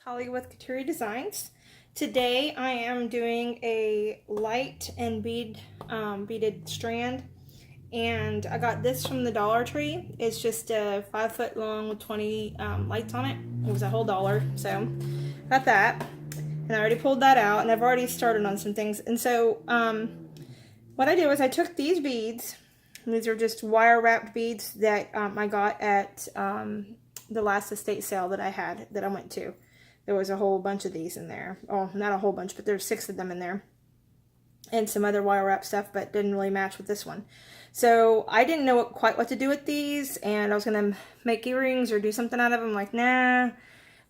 Holly with Kateri Designs. Today I am doing a light and beaded strand, and I got this from the Dollar Tree. It's just a 5 foot long with 20 lights on it. It was a whole dollar, so got that. And I already pulled that out, and I've already started on some things. And so what I did was I took these beads. These are just wire wrapped beads that I got at the last estate sale that I went to. There was a whole bunch of these in there. Oh, not a whole bunch, but there's 6 of them in there. And some other wire wrap stuff, but didn't really match with this one. So I didn't know quite what to do with these, and I was going to make earrings or do something out of them. Like, nah.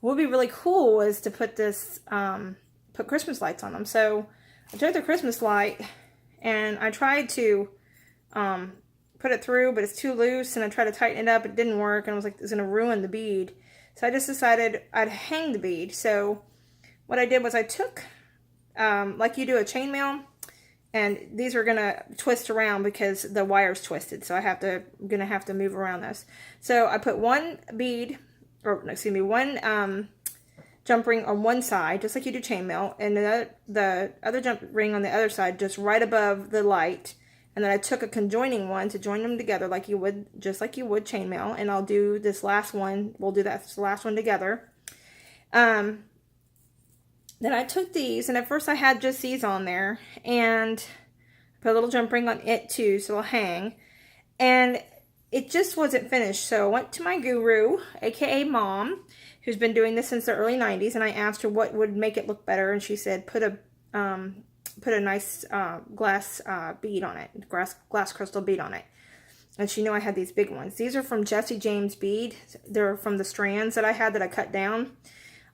What would be really cool is to put this, put Christmas lights on them. So I took the Christmas light, and I tried to put it through, but it's too loose, and I tried to tighten it up. It didn't work, and I was like, it's going to ruin the bead. So I just decided I'd hang the bead. So what I did was I took, like you do a chainmail, and these are going to twist around because the wire's twisted. So I'm going to have to move around this. So I put one bead, or excuse me, one jump ring on one side, just like you do chainmail, and the other jump ring on the other side, just right above the light. And then I took a conjoining one to join them together like you would, just like you would chainmail. And I'll do this last one. We'll do this last one together. Then I took these, and at first I had just these on there, and put a little jump ring on it too, so it'll hang. And it just wasn't finished. So I went to my guru, aka Mom, who's been doing this since the early 90s, and I asked her what would make it look better, and she said put a nice glass bead on it, glass crystal bead on it. And she knew I had these big ones. These are from Jesse James Bead. They're from the strands that I had that I cut down.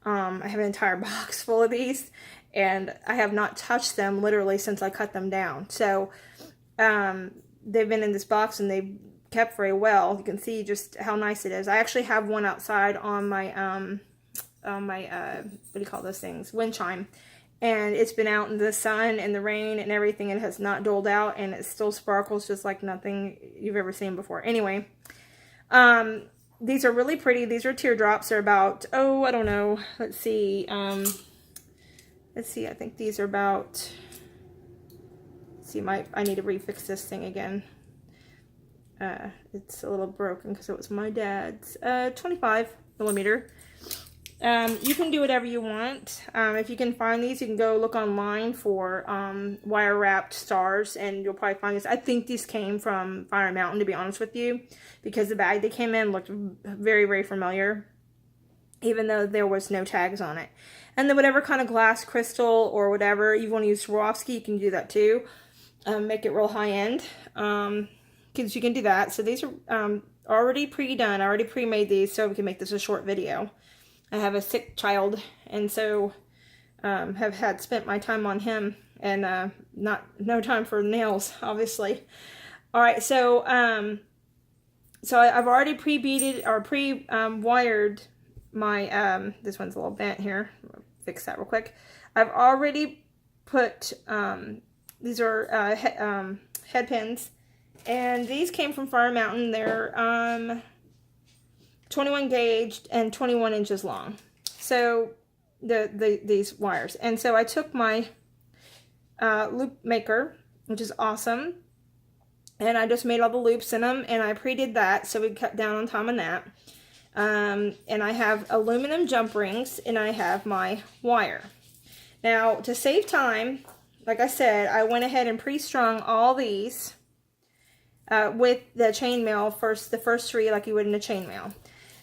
I have an entire box full of these, and I have not touched them literally since I cut them down. So they've been in this box, and they've kept very well. You can see just how nice it is. I actually have one outside on my what do you call those things? Wind chime. And it's been out in the sun and the rain and everything. It has not doled out, and it still sparkles just like nothing you've ever seen before. Anyway, these are really pretty. These are teardrops. They're about, oh, I don't know. Let's see. I think these are about, let's see, I need to refix this thing again. It's a little broken because it was my dad's. 25 millimeter. You can do whatever you want. If you can find these, you can go look online for wire wrapped stars, and you'll probably find this. I think these came from Fire Mountain, to be honest with you, because the bag they came in looked very, very familiar, even though there was no tags on it. And then whatever kind of glass crystal or whatever you want to use, Swarovski, you can do that too. Make it real high end, because you can do that. So these are already pre-done. I already pre-made these, so we can make this a short video. I have a sick child, and so have had spent my time on him, and no time for nails, obviously. All right, so I've already pre-beaded or pre-wired my this one's a little bent here. I'll fix that real quick. I've already put these are head pins, and these came from Fire Mountain. They're 21 gauge and 21 inches long. So these wires. And so I took my loop maker, which is awesome, and I just made all the loops in them, and I pre-did that, so we cut down on time on that. And I have aluminum jump rings, and I have my wire. Now, to save time, like I said, I went ahead and pre-strung all these with the chainmail first, the first 3 like you would in a chainmail.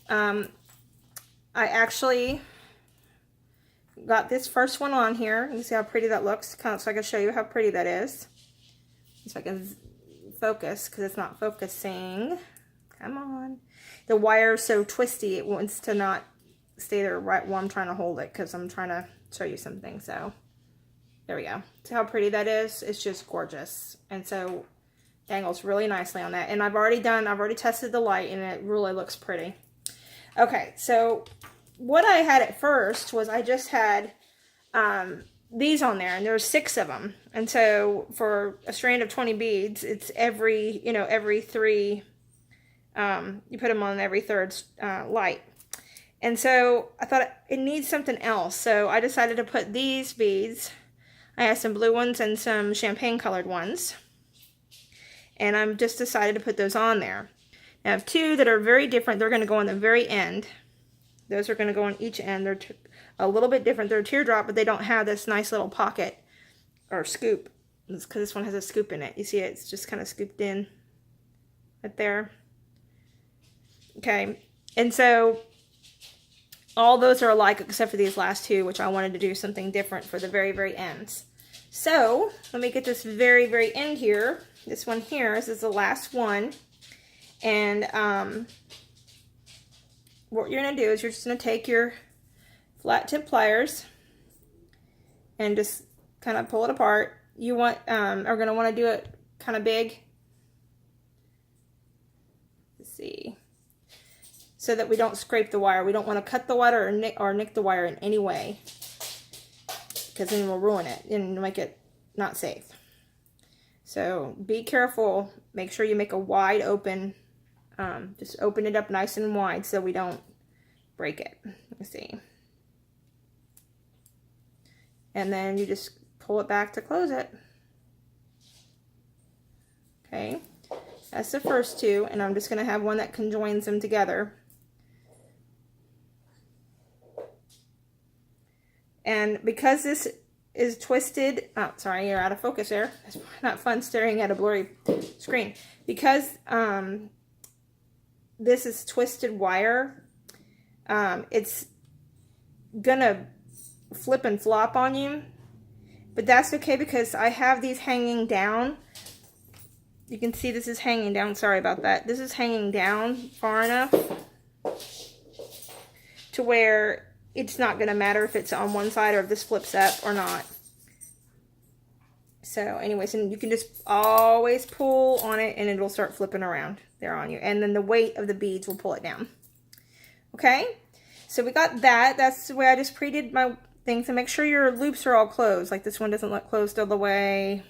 I actually got this first one on here. You see how pretty that looks, kind of, so I can show you how pretty that is. So I can focus, because it's not focusing. Come on. The wire is so twisty, it wants to not stay there right while I'm trying to hold it, because I'm trying to show you something. So there we go. See how pretty that is? It's just gorgeous. And so it angles really nicely on that. And I've already tested the light, and it really looks pretty. Okay, so what I had at first was I just had these on there, and there's 6 of them. And so for a strand of 20 beads, it's every 3, you put them on every 3rd light. And so I thought it needs something else. So I decided to put these beads. I have some blue ones and some champagne colored ones. And I'm just decided to put those on there. I have two that are very different. They're going to go on the very end. Those are going to go on each end. They're a little bit different. They're a teardrop, but they don't have this nice little pocket or scoop. It's because this one has a scoop in it. You see it? It's just kind of scooped in right there. Okay. And so all those are alike except for these last two, which I wanted to do something different for the very, very ends. So let me get this very, very end here. This one here, this is the last one. And what you're going to do is you're just going to take your flat tip pliers and just kind of pull it apart. You are going to want to do it kind of big. Let's see. So that we don't scrape the wire. We don't want to cut the wire or nick the wire in any way, because then we'll ruin it and make it not safe. So be careful. Make sure you make a wide open. Just open it up nice and wide so we don't break it. Let's see. And then you just pull it back to close it. Okay. That's the first two, and I'm just going to have one that conjoins them together. And because this is twisted, oh, sorry, you're out of focus there. It's not fun staring at a blurry screen. Because this is twisted wire, it's gonna flip and flop on you. But that's okay because I have these hanging down. You can see this is hanging down. Sorry about that. This is hanging down far enough to where it's not going to matter if it's on one side or if this flips up or not. So anyways, and you can just always pull on it and it'll start flipping around there on you. And then the weight of the beads will pull it down. Okay, so we got that. That's the way I just pre-did my thing. So make sure your loops are all closed. Like this one doesn't look closed all the way.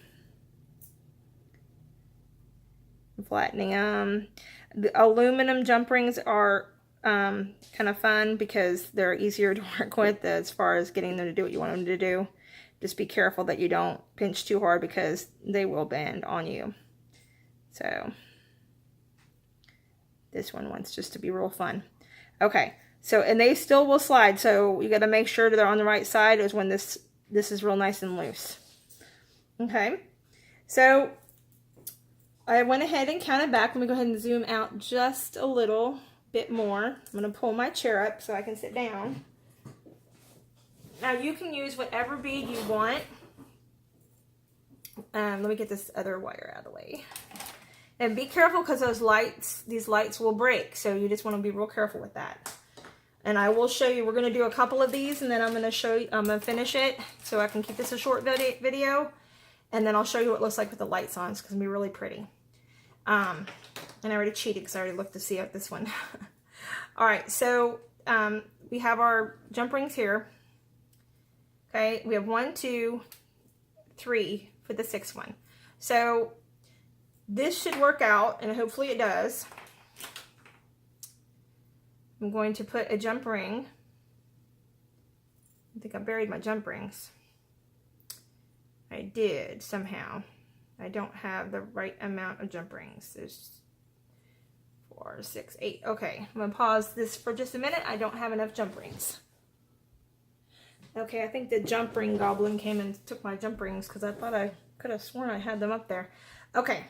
I'm flattening them. The aluminum jump rings are kind of fun because they're easier to work with as far as getting them to do what you want them to do. Just be careful that you don't pinch too hard because they will bend on you. So this one wants just to be real fun. Okay, so and they still will slide, so you got to make sure that they're on the right side is when this is real nice and loose. Okay, so I went ahead and counted back. Let me go ahead and zoom out just a little bit more. I'm going to pull my chair up so I can sit down. Now you can use whatever bead you want. Let me get this other wire out of the way. And be careful because these lights will break. So you just want to be real careful with that. And I will show you, we're going to do a couple of these and then I'm going to finish it so I can keep this a short video. And then I'll show you what it looks like with the lights on. It's going to be really pretty. And I already cheated because I already looked to see out this one. All right, so we have our jump rings here. Okay, we have 1, 2, 3 for the 6th one. So this should work out, and hopefully it does. I'm going to put a jump ring. I think I buried my jump rings. I did somehow. I don't have the right amount of jump rings. There's 4, 6, 8. Okay, I'm going to pause this for just a minute. I don't have enough jump rings. Okay, I think the jump ring goblin came and took my jump rings because I thought I could have sworn I had them up there. Okay,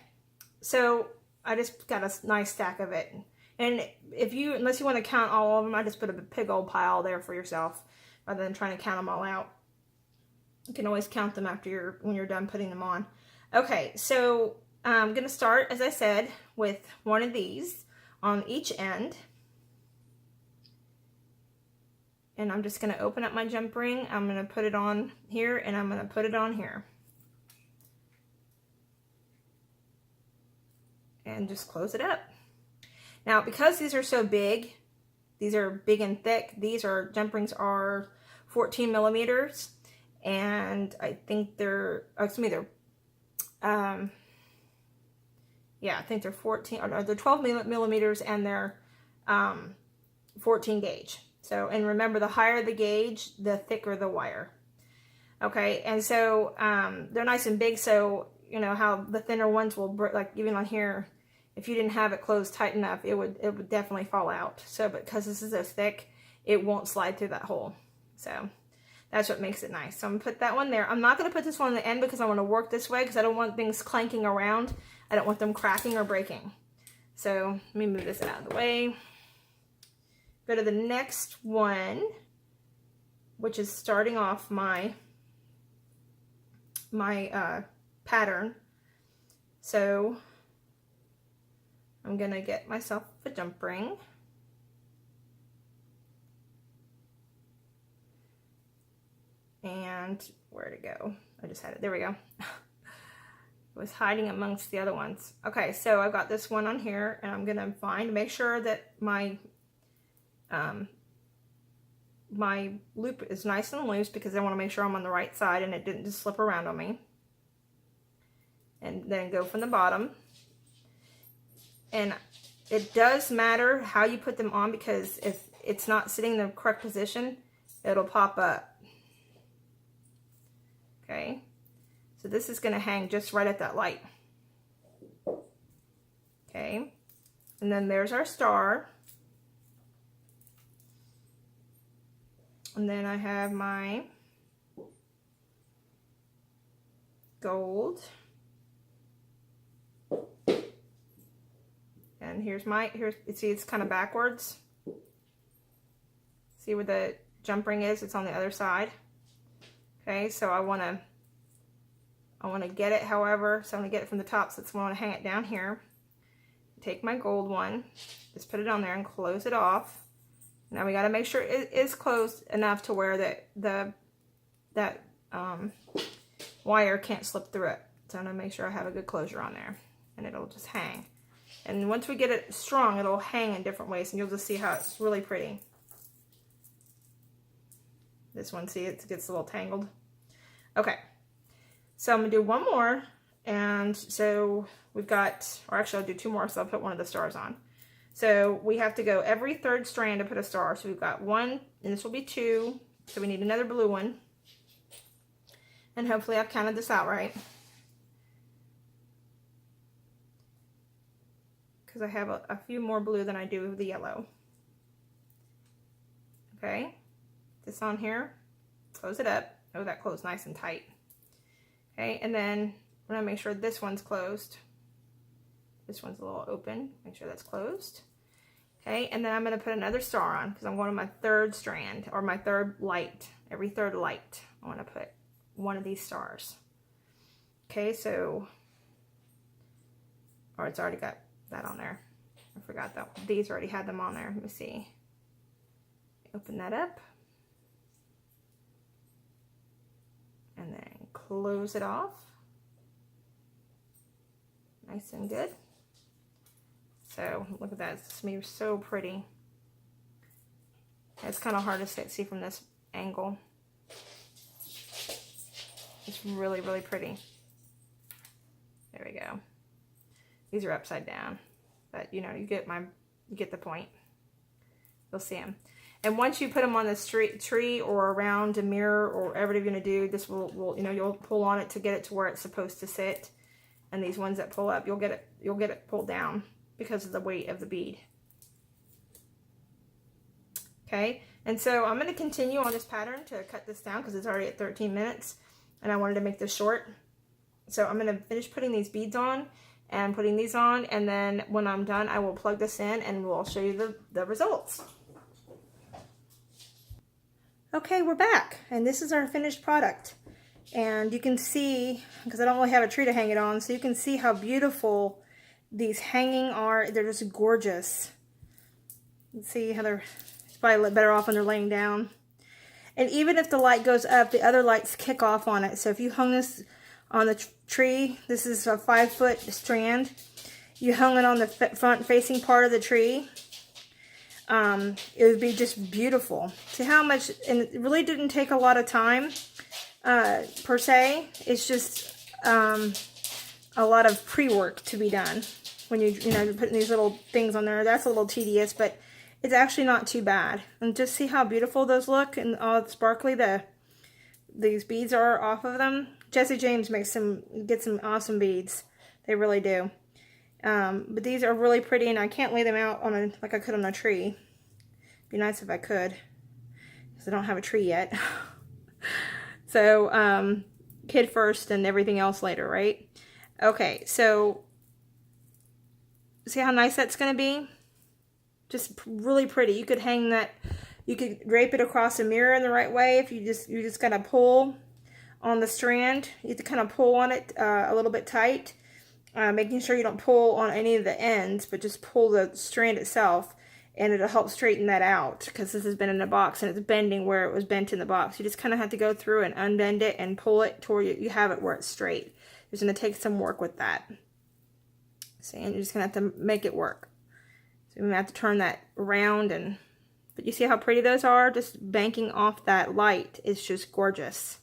so I just got a nice stack of it. And unless you want to count all of them, I just put a big old pile there for yourself rather than trying to count them all out. You can always count them when you're done putting them on. Okay, so I'm going to start, as I said, with one of these on each end. And I'm just going to open up my jump ring. I'm going to put it on here, and I'm going to put it on here. And just close it up. Now, because these are so big, these are big and thick, jump rings are 14 millimeters. And I think they're 14, or they're 12 millimeters and they're 14 gauge. So, and remember, the higher the gauge, the thicker the wire. Okay, and so they're nice and big, so you know how the thinner ones will, like even on here, if you didn't have it closed tight enough, it would definitely fall out. So, because this is so thick, it won't slide through that hole. So that's what makes it nice. So I'm gonna put that one there. I'm not gonna put this one on the end because I want to work this way because I don't want things clanking around. I don't want them cracking or breaking. So let me move this out of the way. Go to the next one, which is starting off my pattern. So I'm gonna get myself a jump ring. And where'd it go? I just had it, there we go. It was hiding amongst the other ones. Okay, so I've got this one on here, and I'm gonna make sure that my my loop is nice and loose because I want to make sure I'm on the right side and it didn't just slip around on me. And then go from the bottom. And it does matter how you put them on, because if it's not sitting in the correct position, it'll pop up. Okay, so this is going to hang just right at that light. Okay, and then there's our star. And then I have my gold. And here's see, it's kind of backwards. See where the jump ring is? It's on the other side. Okay, so I want to get it, however, so I'm going to get it from the top, so I want to hang it down here. Take my gold one, just put it on there and close it off. Now we got to make sure it is closed enough to where that wire can't slip through it. So I'm going to make sure I have a good closure on there, and it'll just hang. And once we get it strong, it'll hang in different ways, and you'll just see how it's really pretty. This one, see, it gets a little tangled. Okay, so I'm going to do one more, and so we've got, or actually I'll do two more, so I'll put one of the stars on. So we have to go every third strand to put a star. So we've got one, and this will be two, so we need another blue one. And hopefully I've counted this out right, because I have a few more blue than I do of the yellow. Okay, this on here, close it up. Oh, that closed nice and tight. Okay, and then I'm gonna make sure this one's closed. This one's a little open, make sure that's closed. Okay, and then I'm gonna put another star on because I'm going to my third strand, or my third light. Every third light, I wanna put one of these stars. Okay, so, or it's already got that on there. I forgot that these already had them on there. Let me see. Open that up. And then close it off. Nice and good. So look at that, it's gonna be so pretty. It's kind of hard to see from this angle. It's really, really pretty. There we go. These are upside down, but you know, you get the point. You'll see them. And once you put them on this tree or around a mirror or whatever you're gonna do, this will you know, you'll pull on it to get it to where it's supposed to sit. And these ones that pull up, you'll get it pulled down because of the weight of the bead. Okay, and so I'm going to continue on this pattern to cut this down because it's already at 13 minutes and I wanted to make this short. So I'm going to finish putting these beads on and putting these on, and then when I'm done I will plug this in and we'll show you the results. Okay, we're back, and this is our finished product. And you can see, because I don't really have a tree to hang it on, so you can see how beautiful these hanging are. They're just gorgeous. Let's see how they're probably better off when they're laying down. And even if the light goes up, the other lights kick off on it. So if you hung this on the tree, this is a 5-foot strand. You hung it on the front facing part of the tree. It would be just beautiful. See how much, and it really didn't take a lot of time. Per se, it's just a lot of pre-work to be done when you're putting these little things on there. That's a little tedious, but it's actually not too bad. And just see how beautiful those look and all sparkly these beads are off of them. Jesse James gets some awesome beads. They really do. But these are really pretty, and I can't lay them out on like I could on a tree. Be nice if I could, because I don't have a tree yet. So, kid first and everything else later, right? Okay, so see how nice that's going to be? Just really pretty. You could hang that, you could drape it across a mirror in the right way if you just kind of pull on the strand. You have to kind of pull on it a little bit tight, making sure you don't pull on any of the ends, but just pull the strand itself, and it'll help straighten that out, because this has been in the box and it's bending where it was bent in the box. You just kind of have to go through and unbend it and pull it to where you have it where it's straight. It's going to take some work with that. See, and you're just going to have to make it work. So we have to turn that around, but you see how pretty those are? Just banking off that light is just gorgeous.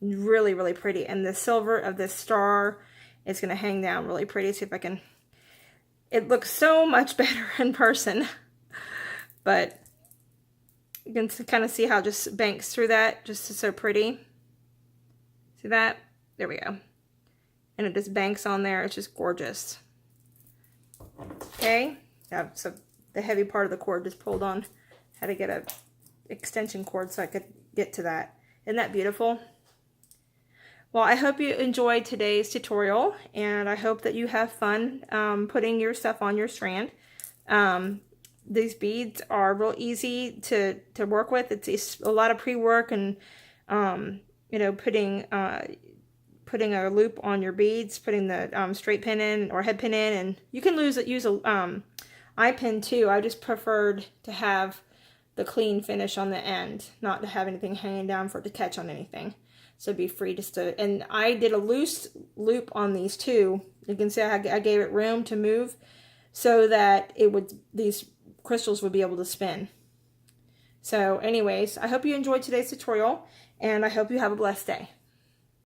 Really, really pretty. And the silver of this star is going to hang down really pretty. See if I can... It looks so much better in person. But you can kind of see how it just banks through that. Just so pretty. See that? There we go. And it just banks on there. It's just gorgeous. Okay. Yeah, so the heavy part of the cord just pulled on. Had to get a extension cord so I could get to that. Isn't that beautiful? Well, I hope you enjoyed today's tutorial, and I hope that you have fun putting your stuff on your strand. These beads are real easy to work with. It's a lot of pre-work and, you know, putting a loop on your beads, putting the straight pin in or head pin in, and you can use a eye pin too. I just preferred to have the clean finish on the end, not to have anything hanging down for it to catch on anything. So be free just to, and I did a loose loop on these too. You can see I gave it room to move so that these crystals would be able to spin. So anyways, I hope you enjoyed today's tutorial, and I hope you have a blessed day.